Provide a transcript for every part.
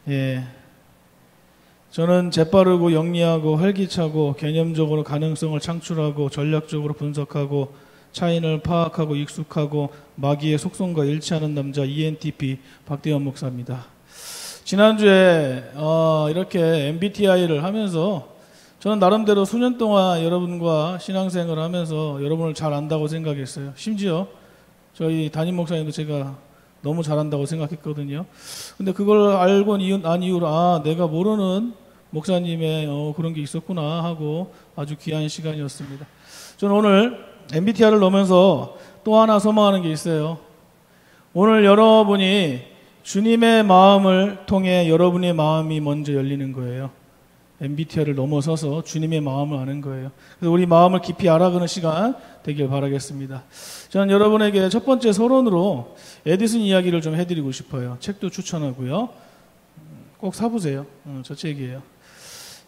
예. 저는 재빠르고 영리하고 활기차고 개념적으로 가능성을 창출하고 전략적으로 분석하고 차이를 파악하고 익숙하고 마귀의 속성과 일치하는 남자 ENTP 박대현 목사입니다. 지난주에 이렇게 MBTI를 하면서 저는 나름대로 수년 동안 여러분과 신앙생활을 하면서 여러분을 잘 안다고 생각했어요. 심지어 저희 담임 목사님도 제가 너무 잘한다고 생각했거든요. 근데 그걸 알고 난 이후로 내가 모르는 목사님의 그런 게 있었구나 하고 아주 귀한 시간이었습니다. 저는 오늘 MBTI를 넣으면서 또 하나 소망하는 게 있어요. 오늘 여러분이 주님의 마음을 통해 여러분의 마음이 먼저 열리는 거예요. MBTI를 넘어서서 주님의 마음을 아는 거예요. 그래서 우리 마음을 깊이 알아가는 시간 되길 바라겠습니다. 저는 여러분에게 첫 번째 서론으로 에디슨 이야기를 좀 해드리고 싶어요. 책도 추천하고요. 꼭 사보세요. 저 책이에요.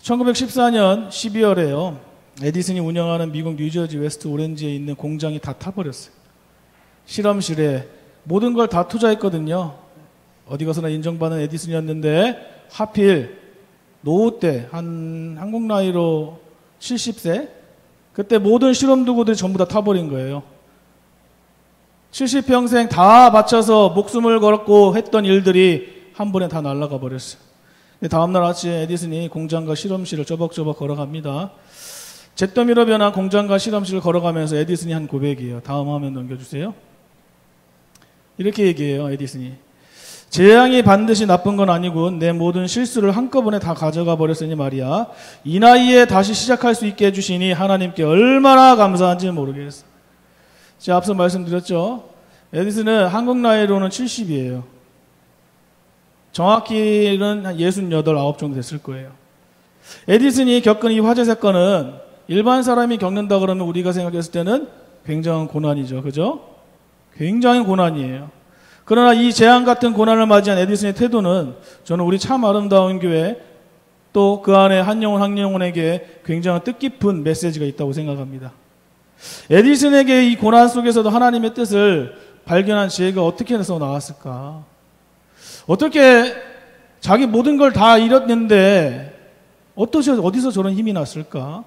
1914년 12월에요. 에디슨이 운영하는 미국 뉴저지 웨스트 오렌지에 있는 공장이 다 타버렸어요. 실험실에 모든 걸 다 투자했거든요. 어디 가서나 인정받는 에디슨이었는데 하필 노후 때 한국 나이로 70세 그때 모든 실험 도구들이 전부 다 타버린 거예요. 70평생 다 바쳐서 목숨을 걸고 했던 일들이 한 번에 다 날아가 버렸어요. 다음날 아침에 에디슨이 공장과 실험실을 쪼벅쪼벅 걸어갑니다. 잿더미로 변한 공장과 실험실을 걸어가면서 에디슨이 한 고백이에요. 다음 화면 넘겨주세요. 이렇게 얘기해요. 에디슨이. 재앙이 반드시 나쁜 건 아니고 내 모든 실수를 한꺼번에 다 가져가 버렸으니 말이야. 이 나이에 다시 시작할 수 있게 해주시니 하나님께 얼마나 감사한지 모르겠어. 제가 앞서 말씀드렸죠. 에디슨은 한국 나이로는 70이에요. 정확히는 한 68, 9 정도 됐을 거예요. 에디슨이 겪은 이 화재 사건은 일반 사람이 겪는다 그러면 우리가 생각했을 때는 굉장한 고난이죠. 그죠? 굉장히 고난이에요. 그러나 이 재앙 같은 고난을 맞이한 에디슨의 태도는 저는 우리 참 아름다운 교회 또 그 안에 한 영혼 한 영혼에게 굉장히 뜻깊은 메시지가 있다고 생각합니다. 에디슨에게 이 고난 속에서도 하나님의 뜻을 발견한 지혜가 어떻게 해서 나왔을까? 어떻게 자기 모든 걸 다 잃었는데 어디서 저런 힘이 났을까?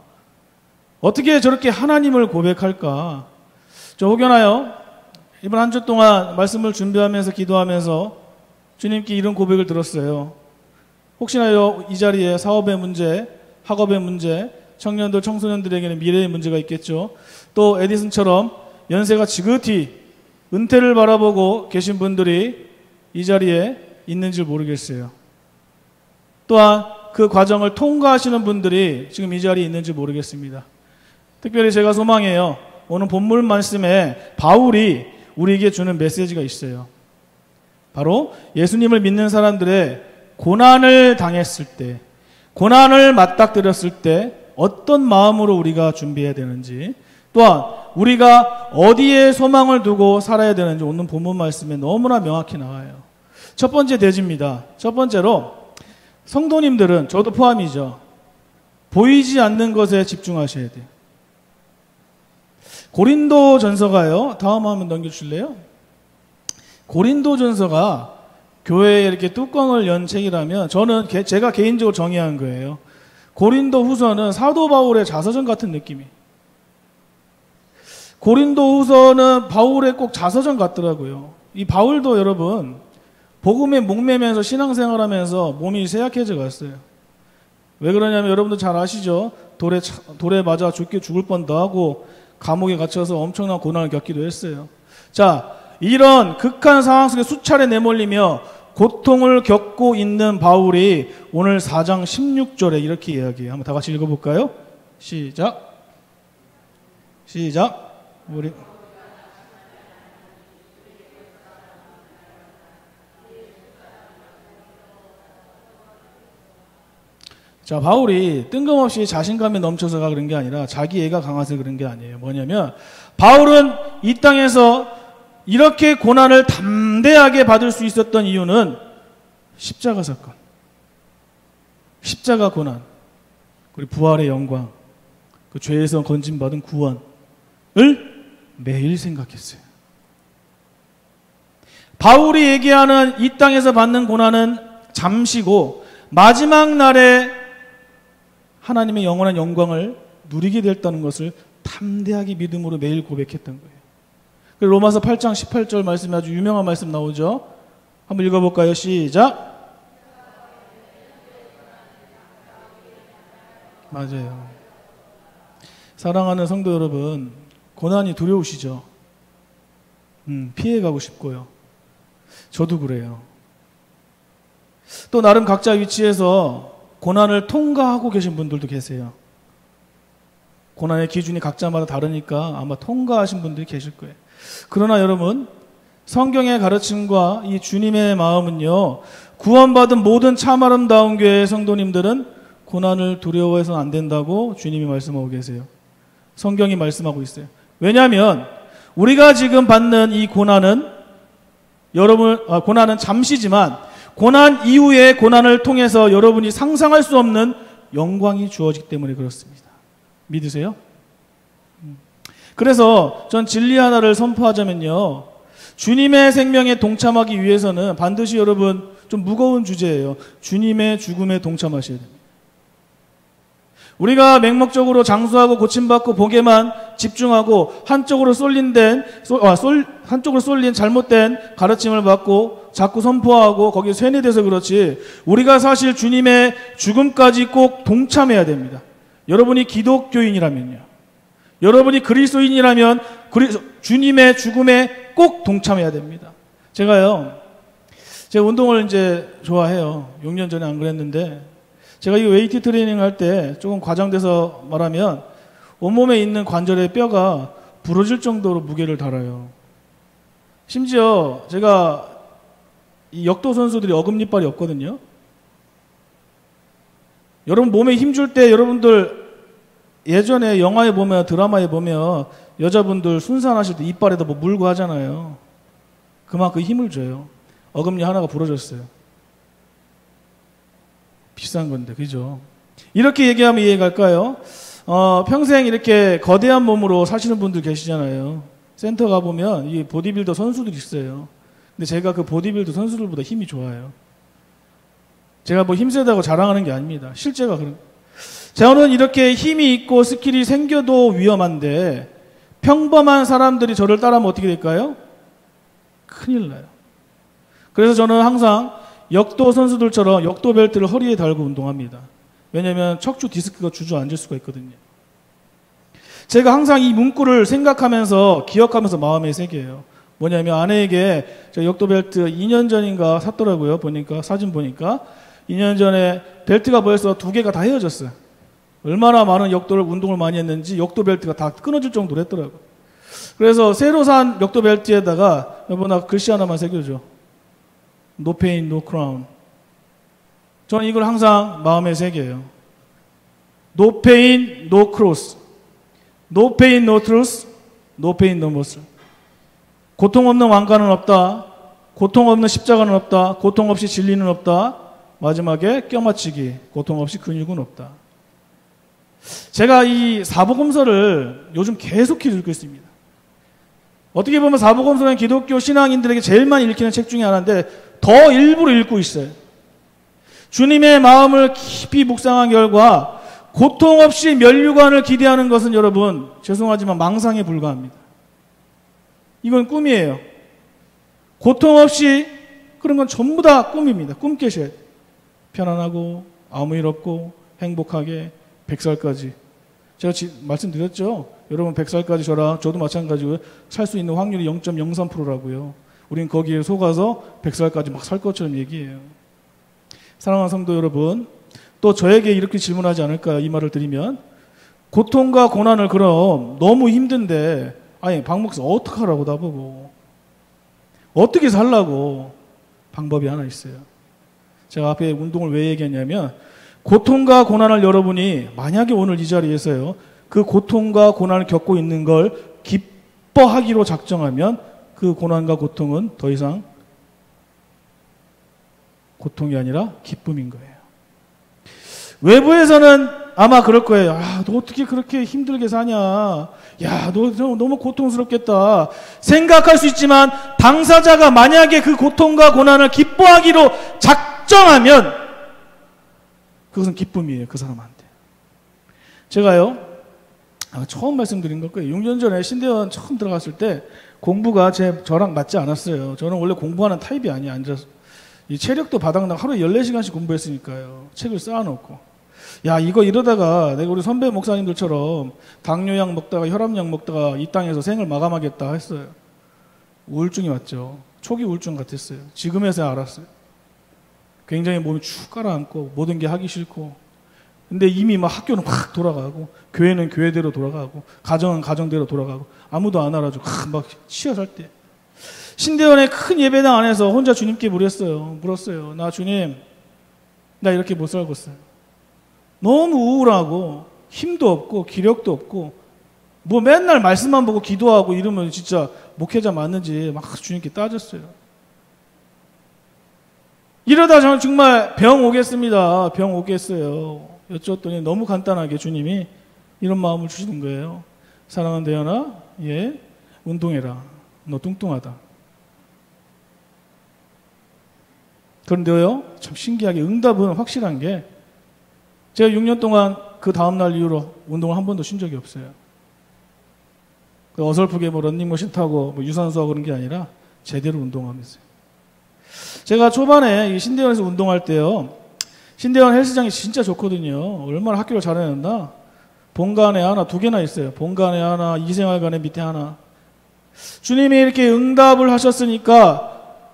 어떻게 저렇게 하나님을 고백할까? 저 혹여나요? 이번 한 주 동안 말씀을 준비하면서 기도하면서 주님께 이런 고백을 들었어요. 혹시나요 이 자리에 사업의 문제, 학업의 문제, 청년들, 청소년들에게는 미래의 문제가 있겠죠. 또 에디슨처럼 연세가 지긋이 은퇴를 바라보고 계신 분들이 이 자리에 있는지 모르겠어요. 또한 그 과정을 통과하시는 분들이 지금 이 자리에 있는지 모르겠습니다. 특별히 제가 소망해요. 오늘 본문 말씀에 바울이 우리에게 주는 메시지가 있어요. 바로 예수님을 믿는 사람들의 고난을 당했을 때, 고난을 맞닥뜨렸을 때 어떤 마음으로 우리가 준비해야 되는지, 또한 우리가 어디에 소망을 두고 살아야 되는지 오늘 본문 말씀에 너무나 명확히 나와요. 첫 번째 대지입니다. 첫 번째로 성도님들은 저도 포함이죠. 보이지 않는 것에 집중하셔야 돼요. 고린도 전서가요. 다음 화면 넘겨주실래요? 고린도 전서가 교회에 이렇게 뚜껑을 연 책이라면 저는 제가 개인적으로 정의한 거예요. 고린도 후서는 사도 바울의 자서전 같은 느낌이. 고린도 후서는 바울의 꼭 자서전 같더라고요. 이 바울도 여러분 복음에 목매면서 신앙생활하면서 몸이 쇠약해져 갔어요. 왜 그러냐면 여러분도 잘 아시죠? 돌에 맞아 죽을 뻔도 하고 감옥에 갇혀서 엄청난 고난을 겪기도 했어요. 자, 이런 극한 상황 속에 수차례 내몰리며 고통을 겪고 있는 바울이 오늘 4장 16절에 이렇게 이야기해요. 한번 다 같이 읽어볼까요? 시작. 우리 자, 바울이 뜬금없이 자신감에 넘쳐서가 그런 게 아니라 자기애가 강해서 그런 게 아니에요. 뭐냐면 바울은 이 땅에서 이렇게 고난을 담대하게 받을 수 있었던 이유는 십자가 사건, 십자가 고난, 그리고 부활의 영광, 그 죄에서 건진받은 구원을 매일 생각했어요. 바울이 얘기하는 이 땅에서 받는 고난은 잠시고 마지막 날에 하나님의 영원한 영광을 누리게 됐다는 것을 담대하게 믿음으로 매일 고백했던 거예요. 로마서 8장 18절 말씀이 아주 유명한 말씀 나오죠. 한번 읽어볼까요? 시작. 맞아요. 사랑하는 성도 여러분, 고난이 두려우시죠? 피해가고 싶고요. 저도 그래요. 또 나름 각자 위치에서 고난을 통과하고 계신 분들도 계세요. 고난의 기준이 각자마다 다르니까 아마 통과하신 분들이 계실 거예요. 그러나 여러분, 성경의 가르침과 이 주님의 마음은요, 구원받은 모든 참 아름다운 교회의 성도님들은 고난을 두려워해서는 안 된다고 주님이 말씀하고 계세요. 성경이 말씀하고 있어요. 왜냐하면 우리가 지금 받는 이 고난은 고난은 잠시지만 고난 이후의 고난을 통해서 여러분이 상상할 수 없는 영광이 주어지기 때문에 그렇습니다. 믿으세요? 그래서 전 진리 하나를 선포하자면요, 주님의 생명에 동참하기 위해서는 반드시 여러분 좀 무거운 주제예요. 주님의 죽음에 동참하셔야 됩니다. 우리가 맹목적으로 장수하고 고침받고 복에만 집중하고 한쪽으로 쏠린 잘못된 가르침을 받고 자꾸 선포하고 거기에 쇠뇌돼서 그렇지, 우리가 사실 주님의 죽음까지 꼭 동참해야 됩니다. 여러분이 기독교인이라면요, 여러분이 그리스도인이라면 주님의 죽음에 꼭 동참해야 됩니다. 제가 운동을 이제 좋아해요. 6년 전에 안 그랬는데, 제가 이 웨이트 트레이닝 할 때 조금 과장돼서 말하면 온몸에 있는 관절의 뼈가 부러질 정도로 무게를 달아요. 심지어 제가 이 역도 선수들이 어금니발이 없거든요. 여러분 몸에 힘줄 때 여러분들 예전에 영화에 보면, 드라마에 보면 여자분들 순산하실 때 이빨에다 뭐 물고 하잖아요. 그만큼 힘을 줘요. 어금니 하나가 부러졌어요. 비싼 건데, 그죠? 이렇게 얘기하면 이해갈까요? 평생 이렇게 거대한 몸으로 사시는 분들 계시잖아요. 센터 가보면 이 보디빌더 선수들이 있어요. 근데 제가 그 보디빌더 선수들보다 힘이 좋아요. 제가 뭐 힘세다고 자랑하는 게 아닙니다. 실제가 그런. 저는 이렇게 힘이 있고 스킬이 생겨도 위험한데, 평범한 사람들이 저를 따라하면 어떻게 될까요? 큰일 나요. 그래서 저는 항상 역도 선수들처럼 역도 벨트를 허리에 달고 운동합니다. 왜냐하면 척추 디스크가 주저앉을 수가 있거든요. 제가 항상 이 문구를 생각하면서 기억하면서 마음에 새겨요. 뭐냐면 아내에게 저 역도 벨트 2년 전인가 샀더라고요. 보니까 사진 보니까 2년 전에 벨트가 벌써 2개가 다 헤어졌어요. 얼마나 많은 역도를 운동을 많이 했는지 역도 벨트가 다 끊어질 정도로 했더라고요. 그래서 새로 산 역도 벨트에다가 여보 나 글씨 하나만 새겨줘. No pain, no crown. 저는 이걸 항상 마음에 새겨요. No pain, no cross. No pain, no truth. No pain, no muscle. 고통 없는 왕관은 없다. 고통 없는 십자가는 없다. 고통 없이 진리는 없다. 마지막에 껴맞추기. 고통 없이 근육은 없다. 제가 이 사복음서를 요즘 계속 읽고 있습니다. 어떻게 보면 사복음서는 기독교 신앙인들에게 제일 많이 읽히는 책 중에 하나인데 더 일부러 읽고 있어요. 주님의 마음을 깊이 묵상한 결과 고통 없이 면류관을 기대하는 것은 여러분 죄송하지만 망상에 불과합니다. 이건 꿈이에요. 고통 없이 그런 건 전부 다 꿈입니다. 꿈 깨셔야 돼요. 편안하고 아무 일 없고 행복하게 100살까지. 제가 말씀드렸죠. 여러분 100살까지 저도 마찬가지고요. 살 수 있는 확률이 0.03%라고요. 우린 거기에 속아서 100살까지 막 살 것처럼 얘기해요. 사랑하는 성도 여러분, 또 저에게 이렇게 질문하지 않을까요? 이 말을 드리면 고통과 고난을 그럼 너무 힘든데 아니 박 목사 어떡하라고 나보고 어떻게 살라고 방법이 하나 있어요. 제가 앞에 운동을 왜 얘기했냐면 고통과 고난을 여러분이 만약에 오늘 이 자리에서요 그 고통과 고난을 겪고 있는 걸 기뻐하기로 작정하면 그 고난과 고통은 더 이상 고통이 아니라 기쁨인 거예요. 외부에서는 아마 그럴 거예요. 아, 너 어떻게 그렇게 힘들게 사냐. 야, 너 너무 고통스럽겠다. 생각할 수 있지만 당사자가 만약에 그 고통과 고난을 기뻐하기로 작정하면 그것은 기쁨이에요. 그 사람한테. 제가요, 처음 말씀드린 걸 거예요. 6년 전에 신대원 처음 들어갔을 때 공부가 저랑 맞지 않았어요. 저는 원래 공부하는 타입이 아니에요. 앉아서. 이 체력도 바닥나고 하루에 14시간씩 공부했으니까요. 책을 쌓아놓고. 야, 이거 이러다가 내가 우리 선배 목사님들처럼 당뇨약 먹다가 혈압약 먹다가 이 땅에서 생을 마감하겠다 했어요. 우울증이 왔죠. 초기 우울증 같았어요. 지금에서야 알았어요. 굉장히 몸이 축 가라앉고 모든 게 하기 싫고, 근데 이미 막 학교는 확 돌아가고 교회는 교회대로 돌아가고 가정은 가정대로 돌아가고 아무도 안 알아주고 막 치여 살 때 신대원의 큰 예배당 안에서 혼자 주님께 물었어요. 나 주님, 나 이렇게 못 살겠어요. 너무 우울하고 힘도 없고 기력도 없고 뭐 맨날 말씀만 보고 기도하고 이러면 진짜 목회자 맞는지 막 주님께 따졌어요. 이러다 저는 정말 병 오겠습니다. 병 오겠어요. 여쭈었더니 너무 간단하게 주님이 이런 마음을 주시는 거예요. 사랑하는 대현아, 예, 운동해라. 너 뚱뚱하다. 그런데요, 참 신기하게 응답은 확실한 게 제가 6년 동안 그 다음날 이후로 운동을 한 번도 쉰 적이 없어요. 어설프게 뭐 런닝머신 타고 뭐 유산소하고 그런 게 아니라 제대로 운동하면서요. 제가 초반에 이 신대원에서 운동할 때요, 신대원 헬스장이 진짜 좋거든요. 얼마나 학교를 잘해놨나. 본관에 하나, 2개나 있어요. 본관에 하나, 이생활관에 밑에 하나. 주님이 이렇게 응답을 하셨으니까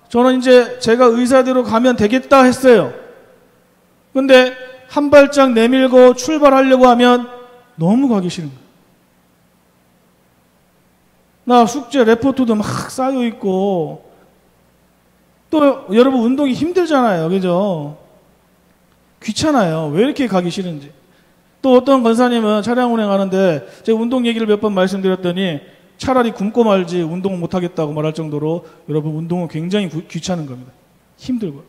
저는 이제 제가 의사대로 가면 되겠다 했어요. 근데 한 발짝 내밀고 출발하려고 하면 너무 가기 싫은 거예요. 나 숙제 레포트도 막 쌓여있고, 또 여러분 운동이 힘들잖아요. 그죠? 귀찮아요. 왜 이렇게 가기 싫은지. 또 어떤 권사님은 차량 운행하는데 제가 운동 얘기를 몇 번 말씀드렸더니 차라리 굶고 말지 운동을 못하겠다고 말할 정도로 여러분 운동은 굉장히 귀찮은 겁니다. 힘들고.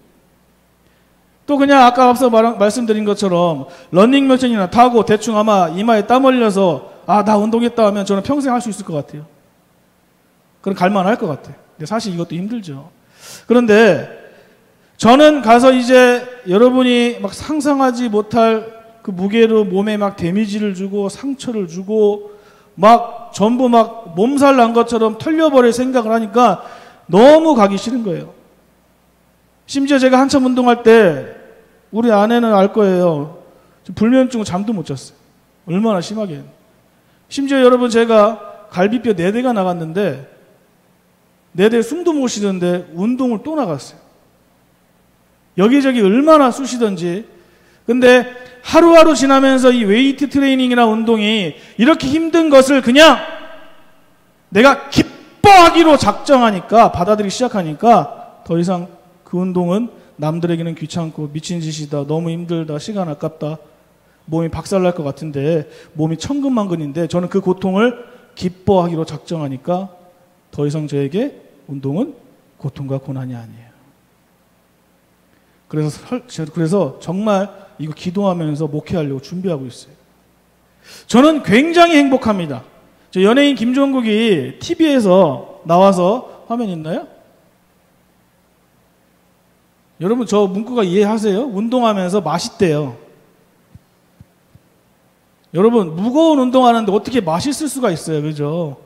또 그냥 아까 앞서 말씀드린 것처럼 러닝머신이나 타고 대충 아마 이마에 땀 흘려서 나 운동했다 하면 저는 평생 할 수 있을 것 같아요. 그럼 갈만할 것 같아요. 근데 사실 이것도 힘들죠. 그런데 저는 가서 이제 여러분이 막 상상하지 못할 그 무게로 몸에 막 데미지를 주고 상처를 주고 막 전부 막 몸살 난 것처럼 털려버릴 생각을 하니까 너무 가기 싫은 거예요. 심지어 제가 한참 운동할 때 우리 아내는 알 거예요. 불면증 잠도 못 잤어요. 얼마나 심하게. 심지어 여러분 제가 갈비뼈 4대가 나갔는데 4대 숨도 못 쉬던데 운동을 또 나갔어요. 여기저기 얼마나 쑤시던지. 근데 하루하루 지나면서 이 웨이트 트레이닝이나 운동이 이렇게 힘든 것을 그냥 내가 기뻐하기로 작정하니까, 받아들이기 시작하니까 더 이상 그 운동은 남들에게는 귀찮고 미친 짓이다, 너무 힘들다, 시간 아깝다, 몸이 박살날 것 같은데, 몸이 천근만근인데 저는 그 고통을 기뻐하기로 작정하니까 더 이상 저에게 운동은 고통과 고난이 아니에요. 그래서 정말 이거 기도하면서 목회하려고 준비하고 있어요. 저는 굉장히 행복합니다. 저 연예인 김종국이 TV에서 나와서, 화면 있나요? 여러분 저 문구가 이해하세요? 운동하면서 맛있대요. 여러분 무거운 운동하는데 어떻게 맛있을 수가 있어요, 그죠?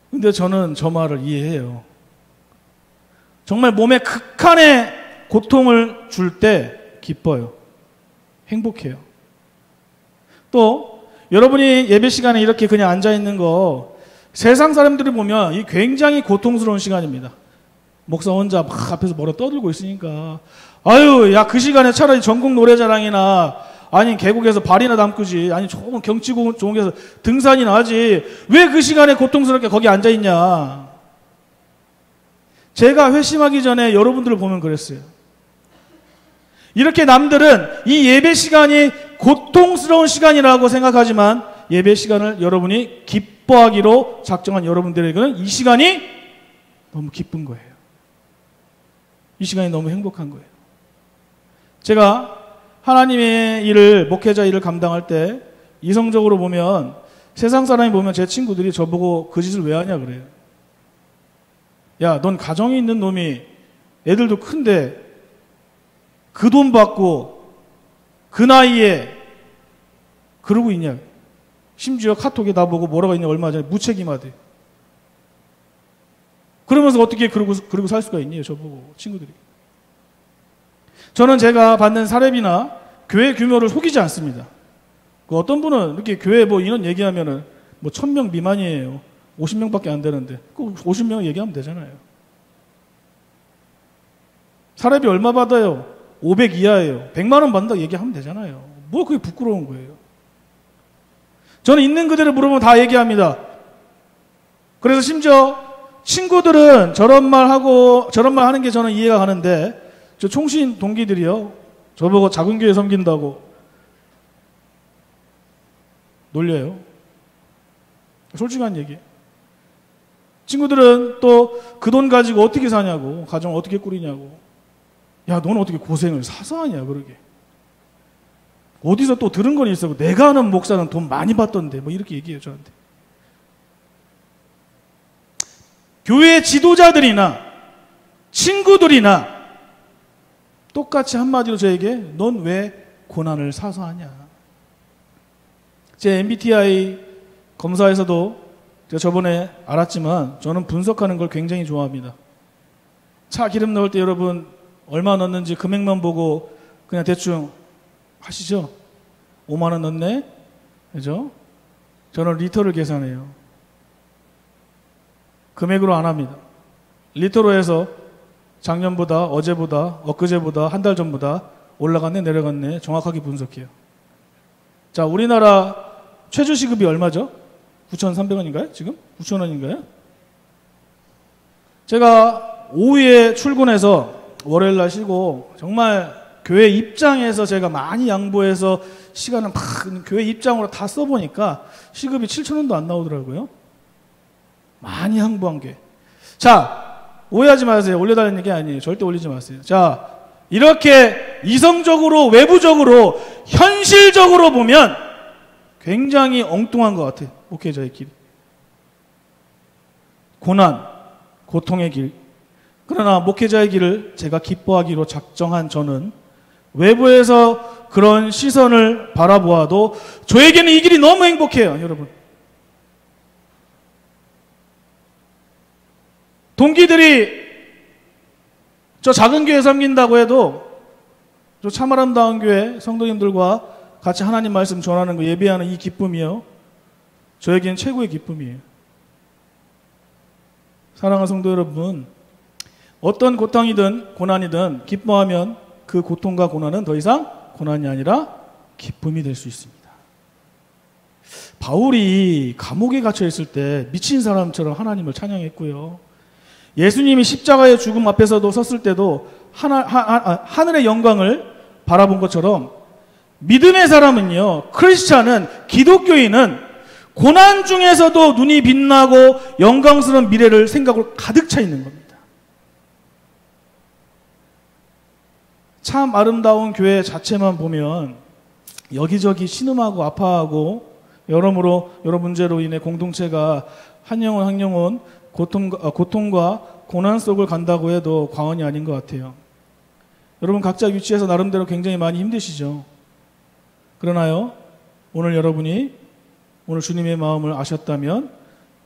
근데 저는 저 말을 이해해요. 정말 몸에 극한의 고통을 줄 때 기뻐요. 행복해요. 또 여러분이 예배 시간에 이렇게 그냥 앉아있는 거, 세상 사람들이 보면 이 굉장히 고통스러운 시간입니다. 목사 혼자 막 앞에서 뭐라 떠들고 있으니까, 아유, 야, 그 시간에 차라리 전국 노래자랑이나 아니 계곡에서 발이나 담그지, 아니 좋은 경치 좋은 데서 등산이나 하지, 왜 그 시간에 고통스럽게 거기 앉아있냐. 제가 회심하기 전에 여러분들을 보면 그랬어요. 이렇게 남들은 이 예배 시간이 고통스러운 시간이라고 생각하지만 예배 시간을 여러분이 기뻐하기로 작정한 여러분들에게는 이 시간이 너무 기쁜 거예요. 이 시간이 너무 행복한 거예요. 제가 하나님의 일을, 목회자 일을 감당할 때 이성적으로 보면, 세상 사람이 보면 제 친구들이 저보고 그 짓을 왜 하냐 그래요. 야, 넌 가정이 있는 놈이 애들도 큰데 그 돈 받고 그 나이에 그러고 있냐. 심지어 카톡에 나보고 뭐라고 했냐 얼마 전에 무책임하대. 그러면서 어떻게 그러고 살 수가 있니? 저보고 친구들이. 저는 제가 받는 사례비나 교회 규모를 속이지 않습니다. 그 어떤 분은 이렇게 교회 뭐 인원 얘기하면은 뭐 1000명 미만이에요. 50명밖에 안 되는데 그 50명 얘기하면 되잖아요. 사례비 얼마 받아요? 500 이하예요. 100만 원 받는다 얘기하면 되잖아요. 뭐 그게 부끄러운 거예요. 저는 있는 그대로 물어보면 다 얘기합니다. 그래서 심지어 친구들은 저런 말 하는 게 저는 이해가 가는데 저 총신 동기들이요. 저보고 작은 교회 섬긴다고 놀려요. 솔직한 얘기. 친구들은 또 그 돈 가지고 어떻게 사냐고, 가정 어떻게 꾸리냐고. 야, 너는 어떻게 고생을 사서 하냐, 그러게. 어디서 또 들은 건 있어. 내가 아는 목사는 돈 많이 받던데, 뭐 이렇게 얘기해요, 저한테. 교회 지도자들이나 친구들이나 똑같이 한마디로 저에게 넌 왜 고난을 사서 하냐. 제 MBTI 검사에서도 제가 저번에 알았지만 저는 분석하는 걸 굉장히 좋아합니다. 차 기름 넣을 때 여러분 얼마 넣는지 금액만 보고 그냥 대충 하시죠? 5만 원 넣네? 그죠? 저는 리터를 계산해요. 금액으로 안 합니다. 리터로 해서 작년보다, 어제보다, 엊그제보다, 한 달 전보다 올라갔네, 내려갔네 정확하게 분석해요. 자, 우리나라 최저시급이 얼마죠? 9,300원인가요? 지금? 9,000원인가요? 제가 오후에 출근해서 월요일날 쉬고 정말 교회 입장에서 제가 많이 양보해서 시간을 막 교회 입장으로 다 써보니까 시급이 7,000원도 안 나오더라고요. 많이 양보한 게. 자, 오해하지 마세요. 올려달라는 얘기 아니에요. 절대 올리지 마세요. 자, 이렇게 이성적으로, 외부적으로, 현실적으로 보면 굉장히 엉뚱한 것 같아요. 목회자의 길. 고난, 고통의 길. 그러나 목회자의 길을 제가 기뻐하기로 작정한 저는 외부에서 그런 시선을 바라보아도 저에게는 이 길이 너무 행복해요, 여러분. 동기들이 저 작은 교회 섬긴다고 해도 저 참 아름다운 교회 성도님들과 같이 하나님 말씀 전하는 거 예배하는 이 기쁨이요. 저에게는 최고의 기쁨이에요. 사랑하는 성도 여러분, 어떤 고통이든 고난이든 기뻐하면 그 고통과 고난은 더 이상 고난이 아니라 기쁨이 될 수 있습니다. 바울이 감옥에 갇혀 있을 때 미친 사람처럼 하나님을 찬양했고요. 예수님이 십자가의 죽음 앞에서도 섰을 때도 하늘의 영광을 바라본 것처럼 믿음의 사람은요, 크리스찬은, 기독교인은 고난 중에서도 눈이 빛나고 영광스러운 미래를 생각으로 가득 차 있는 겁니다. 참 아름다운 교회 자체만 보면 여기저기 신음하고 아파하고 여러모로 여러 문제로 인해 공동체가 한 영혼 고통과 고난 속을 간다고 해도 과언이 아닌 것 같아요. 여러분 각자 위치에서 나름대로 굉장히 많이 힘드시죠. 그러나요, 오늘 여러분이 오늘 주님의 마음을 아셨다면,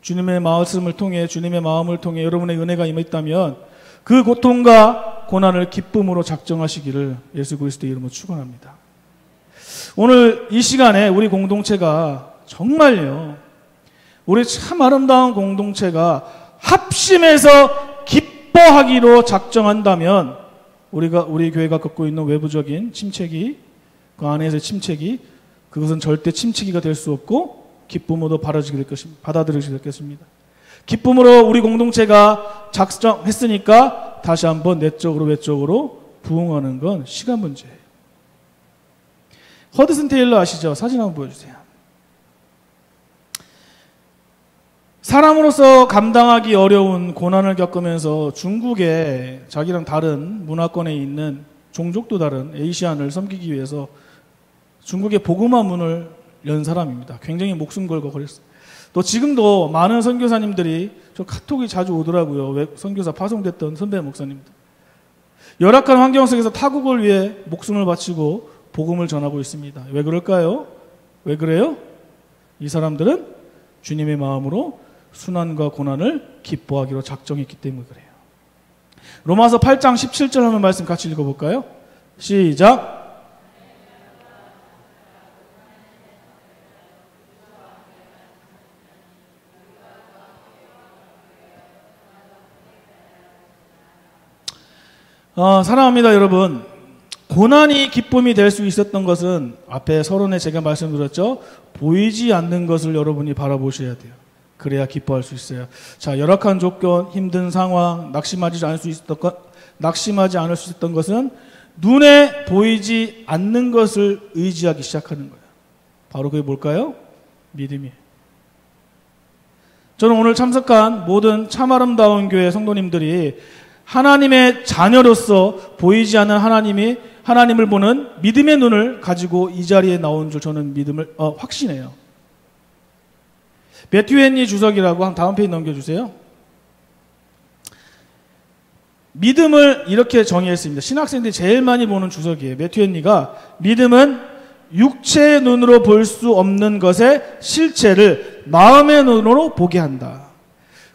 주님의 말씀을 통해, 주님의 마음을 통해 여러분의 은혜가 임했다면 그 고통과 고난을 기쁨으로 작정하시기를 예수 그리스도의 이름으로 축원합니다. 오늘 이 시간에 우리 공동체가 정말요, 우리 참 아름다운 공동체가 합심해서 기뻐하기로 작정한다면 우리 교회가 겪고 있는 외부적인 침체기, 그 안에서의 침체기, 그것은 절대 침체기가 될 수 없고 기쁨으로 받아들여지게 될 것입니다. 기쁨으로 우리 공동체가 작정했으니까 다시 한번 내적으로 외적으로 부흥하는 건 시간 문제예요. 허드슨 테일러 아시죠? 사진 한번 보여주세요. 사람으로서 감당하기 어려운 고난을 겪으면서 중국에 자기랑 다른 문화권에 있는 종족도 다른 에이시안을 섬기기 위해서 중국의 복음화 문을 연 사람입니다. 굉장히 목숨 걸고 그랬어요. 또 지금도 많은 선교사님들이 저 카톡이 자주 오더라고요. 선교사 파송됐던 선배 목사님들. 열악한 환경 속에서 타국을 위해 목숨을 바치고 복음을 전하고 있습니다. 왜 그럴까요? 왜 그래요? 이 사람들은 주님의 마음으로 순환과 고난을 기뻐하기로 작정했기 때문에 그래요. 로마서 8장 17절 한번 말씀 같이 읽어볼까요? 시작. 사랑합니다, 여러분. 고난이 기쁨이 될 수 있었던 것은 앞에 서론에 제가 말씀드렸죠. 보이지 않는 것을 여러분이 바라보셔야 돼요. 그래야 기뻐할 수 있어요. 자, 열악한 조건, 힘든 상황, 낙심하지 않을 수 있었던 것은 눈에 보이지 않는 것을 의지하기 시작하는 거예요. 바로 그게 뭘까요? 믿음이에요. 저는 오늘 참석한 모든 참 아름다운 교회 성도님들이 하나님의 자녀로서 보이지 않는 하나님을 보는 믿음의 눈을 가지고 이 자리에 나온 줄 저는 확신해요. 매튜 헨리 주석이라고 한 다음 페이지 넘겨주세요. 믿음을 이렇게 정의했습니다. 신학생들이 제일 많이 보는 주석이에요. 매튜 헨리가 믿음은 육체의 눈으로 볼 수 없는 것의 실체를 마음의 눈으로 보게 한다.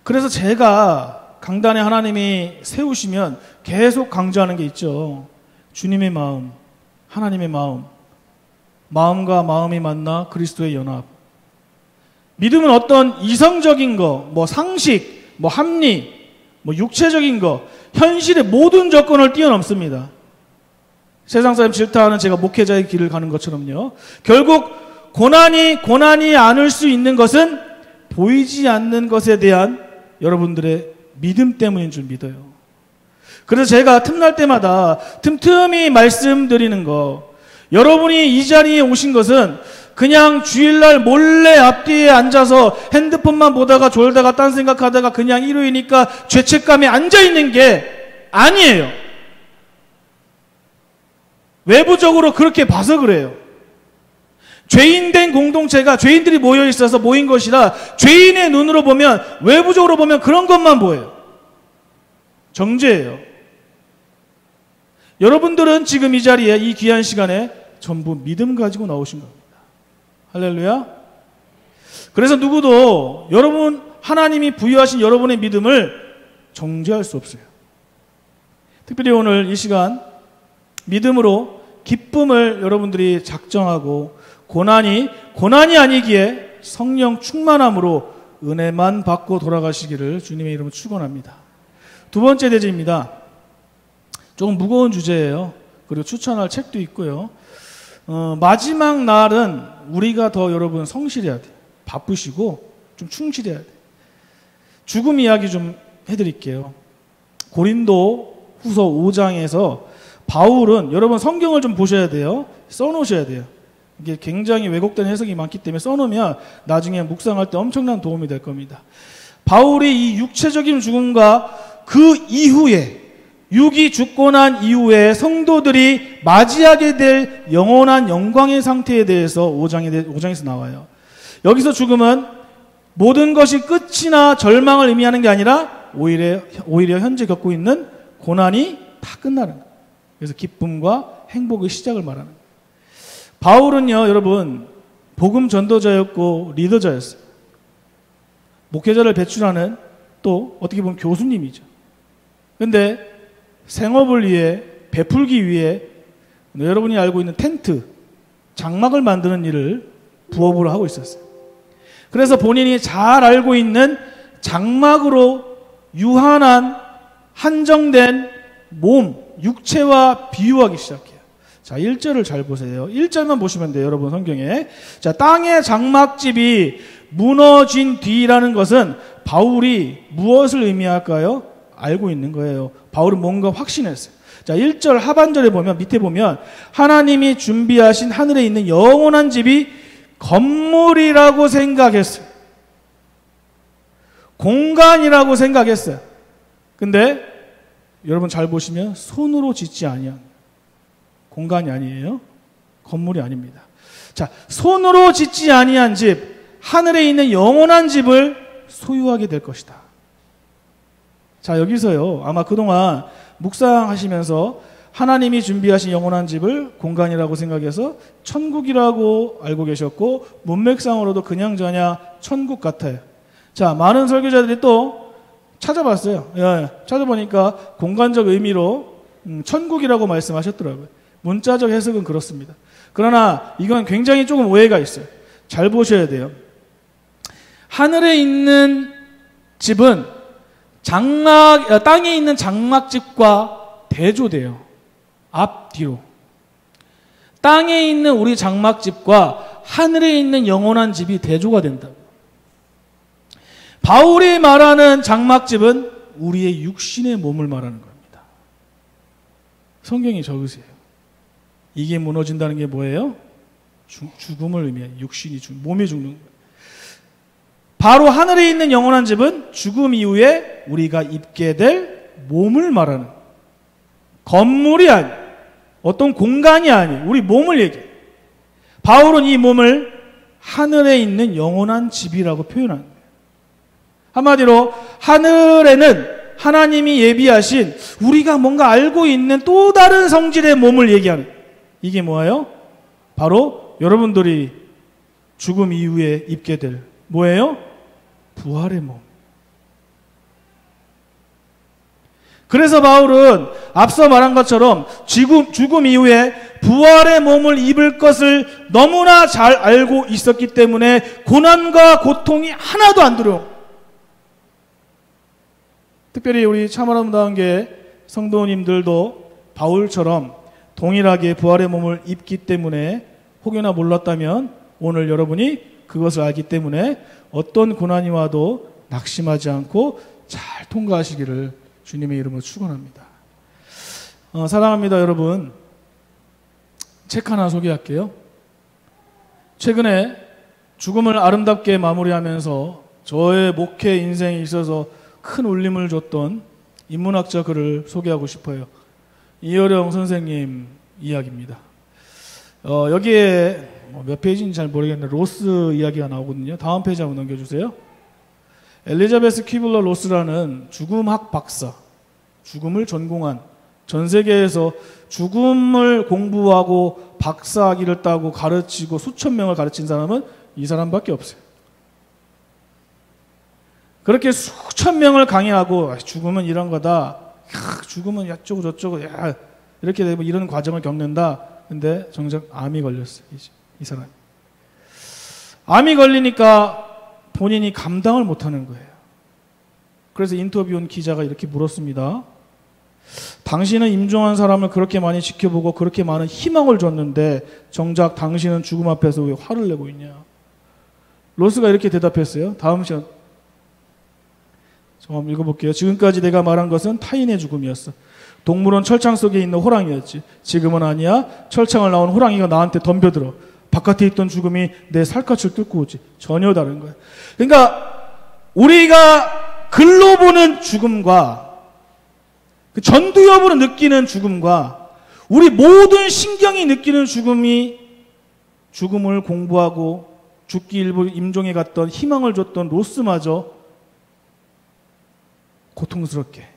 그래서 제가 강단에 하나님이 세우시면 계속 강조하는 게 있죠. 주님의 마음, 하나님의 마음, 마음과 마음이 만나 그리스도의 연합. 믿음은 어떤 이성적인 거, 상식, 합리, 육체적인 거, 현실의 모든 조건을 뛰어넘습니다. 세상 사람 질타하는 제가 목회자의 길을 가는 것처럼요. 결국 고난이 않을 수 있는 것은 보이지 않는 것에 대한 여러분들의 믿음 때문인 줄 믿어요. 그래서 제가 틈날 때마다 틈틈이 말씀드리는 거, 여러분이 이 자리에 오신 것은 그냥 주일날 몰래 앞뒤에 앉아서 핸드폰만 보다가 졸다가 딴 생각하다가 그냥 일요일이니까 죄책감에 앉아있는 게 아니에요. 외부적으로 그렇게 봐서 그래요. 죄인된 공동체가 죄인들이 모여 있어서 모인 것이라 죄인의 눈으로 보면, 외부적으로 보면 그런 것만 보여요. 정죄예요. 여러분들은 지금 이 자리에 이 귀한 시간에 전부 믿음 가지고 나오신 겁니다. 할렐루야. 그래서 누구도 여러분, 하나님이 부여하신 여러분의 믿음을 정죄할 수 없어요. 특별히 오늘 이 시간 믿음으로 기쁨을 여러분들이 작정하고 고난이 아니기에 성령 충만함으로 은혜만 받고 돌아가시기를 주님의 이름으로 축원합니다. 두 번째 대제입니다. 조금 무거운 주제예요. 그리고 추천할 책도 있고요. 마지막 날은 우리가 더 여러분 성실해야 돼요. 바쁘시고 좀 충실해야 돼요. 죽음 이야기 좀 해드릴게요. 고린도 후서 5장에서 바울은, 여러분 성경을 좀 보셔야 돼요. 써놓으셔야 돼요. 이게 굉장히 왜곡된 해석이 많기 때문에 써놓으면 나중에 묵상할 때 엄청난 도움이 될 겁니다. 바울이 이 육체적인 죽음과 그 이후에, 육이 죽고 난 이후에 성도들이 맞이하게 될 영원한 영광의 상태에 대해서 5장에서 나와요. 여기서 죽음은 모든 것이 끝이나 절망을 의미하는 게 아니라 오히려 현재 겪고 있는 고난이 다 끝나는 거예요. 그래서 기쁨과 행복의 시작을 말하는 거예요. 바울은요, 여러분, 복음 전도자였고 리더자였어요. 목회자를 배출하는, 또 어떻게 보면 교수님이죠. 근데 생업을 위해, 베풀기 위해 여러분이 알고 있는 텐트, 장막을 만드는 일을 부업으로 하고 있었어요. 그래서 본인이 잘 알고 있는 장막으로 유한한 한정된 몸, 육체와 비유하기 시작해요. 자, 1절을 잘 보세요. 1절만 보시면 돼요, 여러분 성경에. 자, 땅의 장막집이 무너진 뒤라는 것은 바울이 무엇을 의미할까요? 알고 있는 거예요. 바울은 뭔가 확신했어요. 자, 1절 하반절에 보면, 밑에 보면 하나님이 준비하신 하늘에 있는 영원한 집이 건물이라고 생각했어요. 공간이라고 생각했어요. 근데 여러분 잘 보시면 손으로 짓지 아니한, 공간이 아니에요. 건물이 아닙니다. 자, 손으로 짓지 아니한 집, 하늘에 있는 영원한 집을 소유하게 될 것이다. 자, 여기서요. 아마 그동안 묵상하시면서 하나님이 준비하신 영원한 집을 공간이라고 생각해서 천국이라고 알고 계셨고, 문맥상으로도 그냥저냥 천국 같아요. 자, 많은 설교자들이 또 찾아봤어요. 예, 찾아보니까 공간적 의미로 천국이라고 말씀하셨더라고요. 문자적 해석은 그렇습니다. 그러나 이건 굉장히 조금 오해가 있어요. 잘 보셔야 돼요. 하늘에 있는 집은 땅에 있는 장막집과 대조돼요. 앞뒤로. 땅에 있는 우리 장막집과 하늘에 있는 영원한 집이 대조가 된다. 바울이 말하는 장막집은 우리의 육신의 몸을 말하는 겁니다. 성경이 적으세요. 이게 무너진다는 게 뭐예요? 죽음을 의미해요. 몸이 죽는 거예요. 바로 하늘에 있는 영원한 집은 죽음 이후에 우리가 입게 될 몸을 말하는 거예요. 건물이 아니에요. 어떤 공간이 아니에요. 우리 몸을 얘기해요. 바울은 이 몸을 하늘에 있는 영원한 집이라고 표현한 거예요. 한마디로 하늘에는 하나님이 예비하신 우리가 뭔가 알고 있는 또 다른 성질의 몸을 얘기하는, 이게 뭐예요? 바로 여러분들이 죽음 이후에 입게 될 뭐예요? 부활의 몸. 그래서 바울은 앞서 말한 것처럼 죽음 이후에 부활의 몸을 입을 것을 너무나 잘 알고 있었기 때문에 고난과 고통이 하나도 안 두려워. 특별히 우리 참아름다운 게 성도님들도 바울처럼 동일하게 부활의 몸을 입기 때문에 혹여나 몰랐다면 오늘 여러분이 그것을 알기 때문에 어떤 고난이 와도 낙심하지 않고 잘 통과하시기를 주님의 이름으로 축원합니다. 사랑합니다, 여러분. 책 하나 소개할게요. 최근에 죽음을 아름답게 마무리하면서 저의 목회 인생에 있어서 큰 울림을 줬던 인문학자 글을 소개하고 싶어요. 이어령 선생님 이야기입니다. 여기에 몇 페이지인지 잘 모르겠는데 로스 이야기가 나오거든요. 다음 페이지 한번 넘겨주세요. 엘리자베스 퀴블러 로스라는 죽음학 박사, 죽음을 전공한, 전 세계에서 죽음을 공부하고 박사학위를 따고 가르치고 수천 명을 가르친 사람은 이 사람밖에 없어요. 그렇게 수천 명을 강의하고 죽음은 이런 거다, 죽음은 야쩌고 저쩌고, 이렇게 되면 이런 과정을 겪는다. 근데 정작 암이 걸렸어요. 이 사람이. 암이 걸리니까 본인이 감당을 못하는 거예요. 그래서 인터뷰 온 기자가 이렇게 물었습니다. 당신은 임종한 사람을 그렇게 많이 지켜보고 그렇게 많은 희망을 줬는데 정작 당신은 죽음 앞에서 왜 화를 내고 있냐. 로스가 이렇게 대답했어요. 다음 시간 좀 한번 읽어볼게요. 지금까지 내가 말한 것은 타인의 죽음이었어. 동물원 철창 속에 있는 호랑이였지. 지금은 아니야. 철창을 나온 호랑이가 나한테 덤벼들어. 바깥에 있던 죽음이 내 살갗을 뚫고 오지. 전혀 다른 거야. 그러니까 우리가 글로 보는 죽음과 그 전두엽으로 느끼는 죽음과 우리 모든 신경이 느끼는 죽음이, 죽음을 공부하고 죽기 일부 임종에 갔던 희망을 줬던 로스마저 고통스럽게.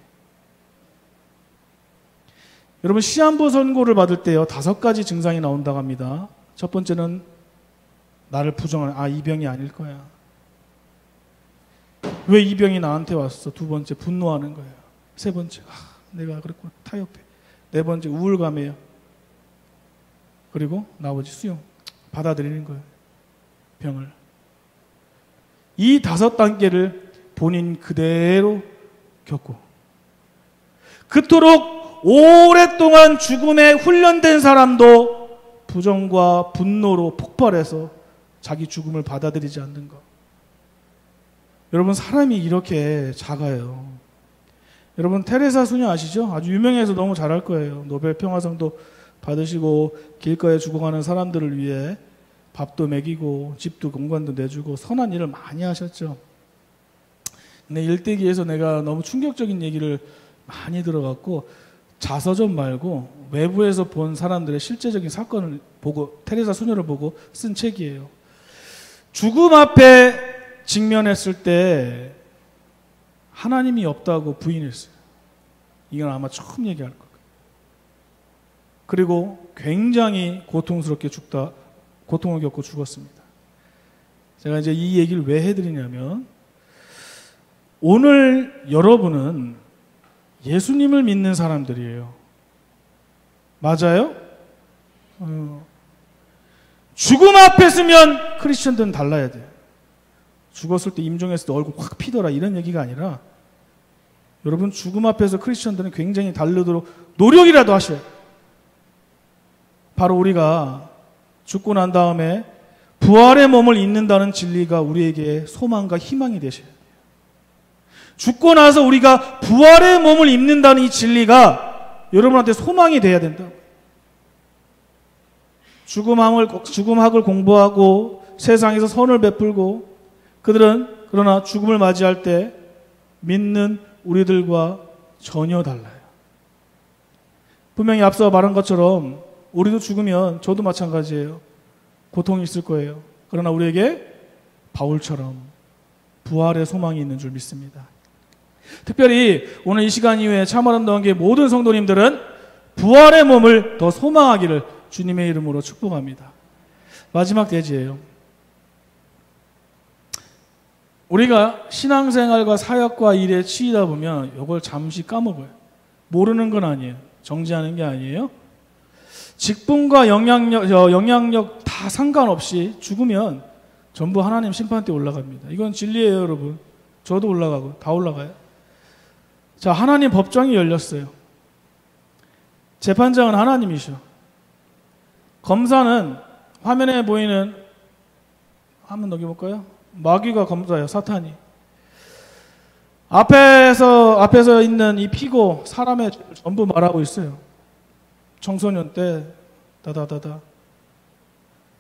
여러분, 시한부 선고를 받을 때요 5가지 증상이 나온다고 합니다. 첫 번째는 나를 부정하는, 이 병이 아닐 거야. 왜 이 병이 나한테 왔어? 두 번째, 분노하는 거예요. 세 번째, 내가 그랬구나, 타협해. 네 번째, 우울감이에요. 그리고 나머지 수용, 받아들이는 거예요. 병을. 이 5단계를 본인 그대로 겪고 그토록 오랫동안 죽음에 훈련된 사람도 부정과 분노로 폭발해서 자기 죽음을 받아들이지 않는 것. 여러분, 사람이 이렇게 작아요. 여러분, 테레사 수녀 아시죠? 아주 유명해서 너무 잘할 거예요. 노벨 평화상도 받으시고 길거리에 죽어가는 사람들을 위해 밥도 먹이고 집도 공간도 내주고 선한 일을 많이 하셨죠. 근데 일대기에서 내가 너무 충격적인 얘기를 많이 들어갔고, 자서전 말고 외부에서 본 사람들의 실제적인 사건을 보고, 테레사 수녀를 보고 쓴 책이에요. 죽음 앞에 직면했을 때 하나님이 없다고 부인했어요. 이건 아마 처음 얘기할 거예요. 그리고 굉장히 고통스럽게 고통을 겪고 죽었습니다. 제가 이제 이 얘기를 왜 해드리냐면, 오늘 여러분은 예수님을 믿는 사람들이에요. 맞아요? 죽음 앞에 서면 크리스천들은 달라야 돼요. 죽었을 때 임종했을 때 얼굴 확 피더라 이런 얘기가 아니라, 여러분 죽음 앞에서 크리스천들은 굉장히 다르도록 노력이라도 하셔요. 바로 우리가 죽고 난 다음에 부활의 몸을 입는다는 진리가 우리에게 소망과 희망이 되셔야 돼요. 죽고 나서 우리가 부활의 몸을 입는다는 이 진리가 여러분한테 소망이 돼야 된다고. 죽음학을 공부하고 세상에서 선을 베풀고 그들은 그러나 죽음을 맞이할 때 믿는 우리들과 전혀 달라요. 분명히 앞서 말한 것처럼 우리도 죽으면 저도 마찬가지예요. 고통이 있을 거예요. 그러나 우리에게 바울처럼 부활의 소망이 있는 줄 믿습니다. 특별히 오늘 이 시간 이후에 참 아름다운 게 모든 성도님들은 부활의 몸을 더 소망하기를 주님의 이름으로 축복합니다. 마지막 대지예요. 우리가 신앙생활과 사역과 일에 치이다 보면 이걸 잠시 까먹어요. 모르는 건 아니에요. 정지하는 게 아니에요. 직분과 영향력 다 상관없이 죽으면 전부 하나님 심판대에 올라갑니다. 이건 진리예요, 여러분. 저도 올라가고 다 올라가요. 자, 하나님 법정이 열렸어요. 재판장은 하나님이셔. 검사는 화면에 보이는, 한번 넘겨볼까요? 마귀가 검사예요, 사탄이. 앞에서 있는 이 피고 사람의 죄를 전부 말하고 있어요. 청소년 때 다다다다,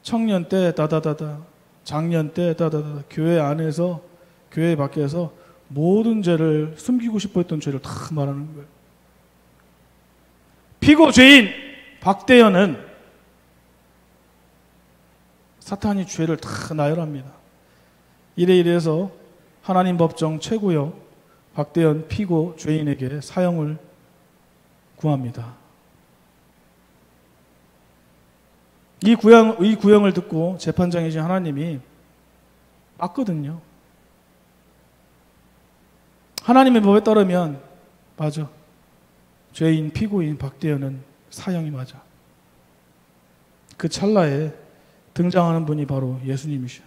청년 때 다다다다, 장년 때 다다다다, 교회 안에서 교회 밖에서 모든 죄를, 숨기고 싶어 했던 죄를 다 말하는 거예요. 피고 죄인 박대현은 사탄이 죄를 다 나열합니다. 이래서 하나님 법정 최고요, 박대현 피고 죄인에게 사형을 구합니다. 이 구형을 듣고 재판장이신 하나님이 맞거든요. 하나님의 법에 따르면 맞아. 죄인 피고인 박대현은 사형이 맞아. 그 찰나에 등장하는 분이 바로 예수님이셔.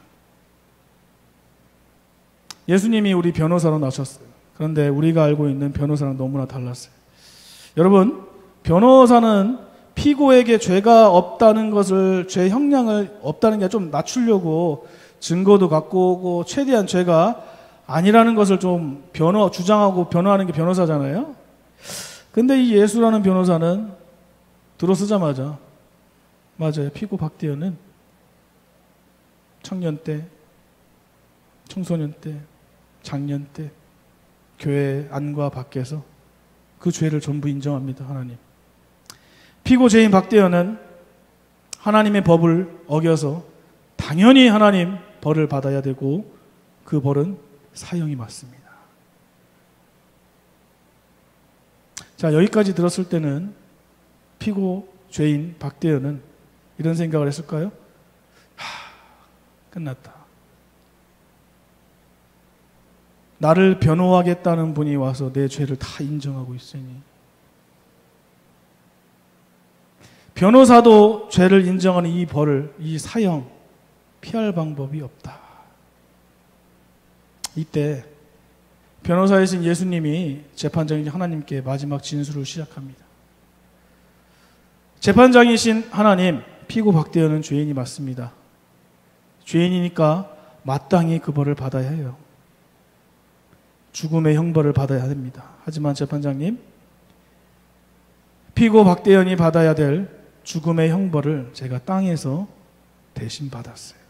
예수님이 우리 변호사로 나셨어요. 그런데 우리가 알고 있는 변호사랑 너무나 달랐어요. 여러분, 변호사는 피고에게 죄가 없다는 것을, 죄 형량을 없다는 게 좀 낮추려고 증거도 갖고 오고 최대한 죄가 아니라는 것을 좀 주장하고 변호하는 게 변호사잖아요. 근데 이 예수라는 변호사는 들어서자마자 맞아요. 피고 박대현은 청년 때, 청소년 때, 장년 때 교회 안과 밖에서 그 죄를 전부 인정합니다. 하나님. 피고 죄인 박대현은 하나님의 법을 어겨서 당연히 하나님 벌을 받아야 되고 그 벌은 사형이 맞습니다. 자, 여기까지 들었을 때는 피고 죄인 박대현은 이런 생각을 했을까요? 끝났다. 나를 변호하겠다는 분이 와서 내 죄를 다 인정하고 있으니, 변호사도 죄를 인정하는 이 벌을, 이 사형 피할 방법이 없다. 이때 변호사이신 예수님이 재판장이신 하나님께 마지막 진술을 시작합니다. 재판장이신 하나님, 피고 박대현은 죄인이 맞습니다. 죄인이니까 마땅히 그 벌을 받아야 해요. 죽음의 형벌을 받아야 됩니다. 하지만 재판장님, 피고 박대현이 받아야 될 죽음의 형벌을 제가 땅에서 대신 받았어요.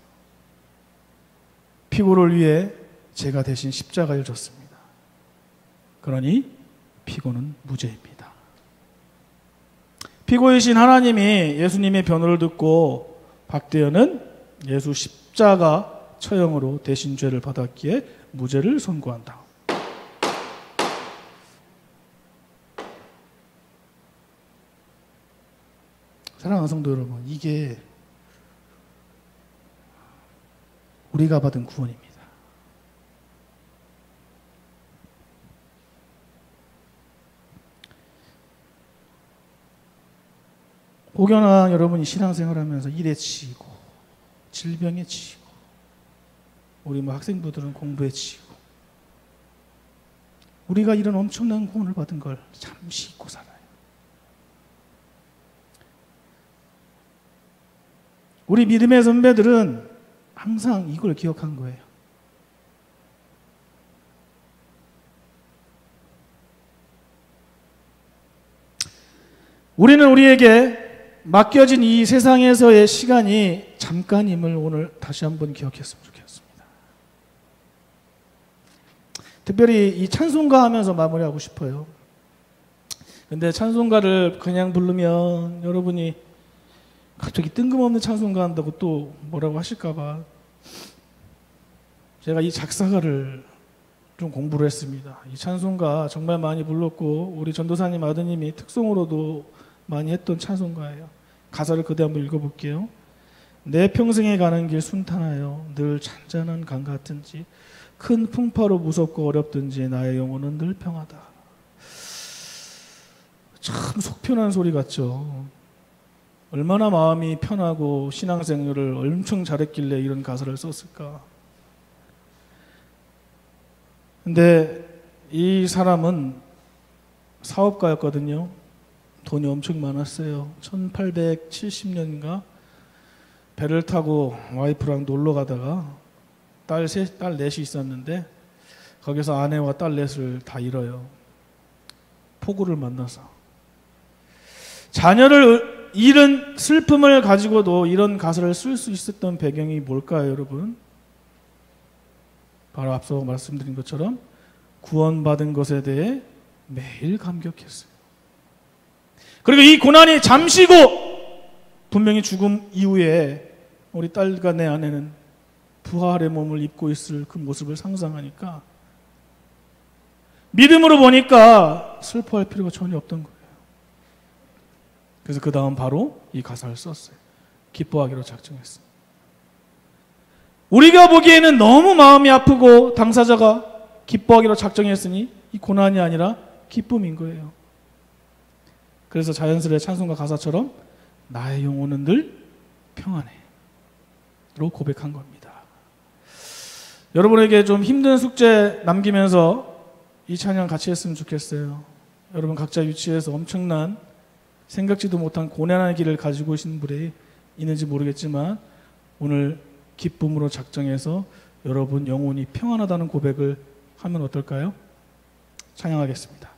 피고를 위해 제가 대신 십자가를 졌습니다. 그러니 피고는 무죄입니다. 피고이신 하나님이 예수님의 변호를 듣고 박대현은 예수 십자가 처형으로 대신 죄를 받았기에 무죄를 선고한다. 사랑하는 성도 여러분, 이게 우리가 받은 구원입니다. 혹여나 여러분이 신앙생활하면서 일에 치이고 질병에 치이고 우리 학생부들은 공부에 치이고 우리가 이런 엄청난 구원을 받은 걸 잠시 잊고 살아요. 우리 믿음의 선배들은 항상 이걸 기억한 거예요. 우리는 우리에게 맡겨진 이 세상에서의 시간이 잠깐임을 오늘 다시 한번 기억했으면 좋겠습니다. 특별히 이 찬송가 하면서 마무리하고 싶어요. 근데 찬송가를 그냥 부르면 여러분이 갑자기 뜬금없는 찬송가 한다고 또 뭐라고 하실까봐 제가 이 작사가를 좀 공부를 했습니다. 이 찬송가 정말 많이 불렀고 우리 전도사님 아드님이 특송으로도 많이 했던 찬송가예요. 가사를 그대로 한번 읽어볼게요. 내 평생에 가는 길 순탄하여 늘 잔잔한 강 같은지 큰 풍파로 무섭고 어렵든지 나의 영혼은 늘 평하다. 참 속편한 소리 같죠. 얼마나 마음이 편하고 신앙생활을 엄청 잘했길래 이런 가사를 썼을까. 근데 이 사람은 사업가였거든요. 돈이 엄청 많았어요. 1870년인가 배를 타고 와이프랑 놀러 가다가 딸 넷이 있었는데 거기서 아내와 딸 넷을 다 잃어요. 폭우를 만나서. 자녀를 잃은 슬픔을 가지고도 이런 가사를 쓸 수 있었던 배경이 뭘까요, 여러분? 바로 앞서 말씀드린 것처럼 구원받은 것에 대해 매일 감격했어요. 그리고 이 고난이 잠시고 분명히 죽음 이후에 우리 딸과 내 아내는 부활의 몸을 입고 있을 그 모습을 상상하니까 믿음으로 보니까 슬퍼할 필요가 전혀 없던 거예요. 그래서 그 다음 바로 이 가사를 썼어요. 기뻐하기로 작정했어요. 우리가 보기에는 너무 마음이 아프고 당사자가 기뻐하기로 작정했으니 이 고난이 아니라 기쁨인 거예요. 그래서 자연스레 찬송가 가사처럼 나의 영혼은 늘 평안해 로 고백한 겁니다. 여러분에게 좀 힘든 숙제 남기면서 이 찬양 같이 했으면 좋겠어요. 여러분 각자 위치에서 엄청난 생각지도 못한 고난의 길을 가지고 계신 분이 있는지 모르겠지만 오늘 기쁨으로 작정해서 여러분 영혼이 평안하다는 고백을 하면 어떨까요? 찬양하겠습니다.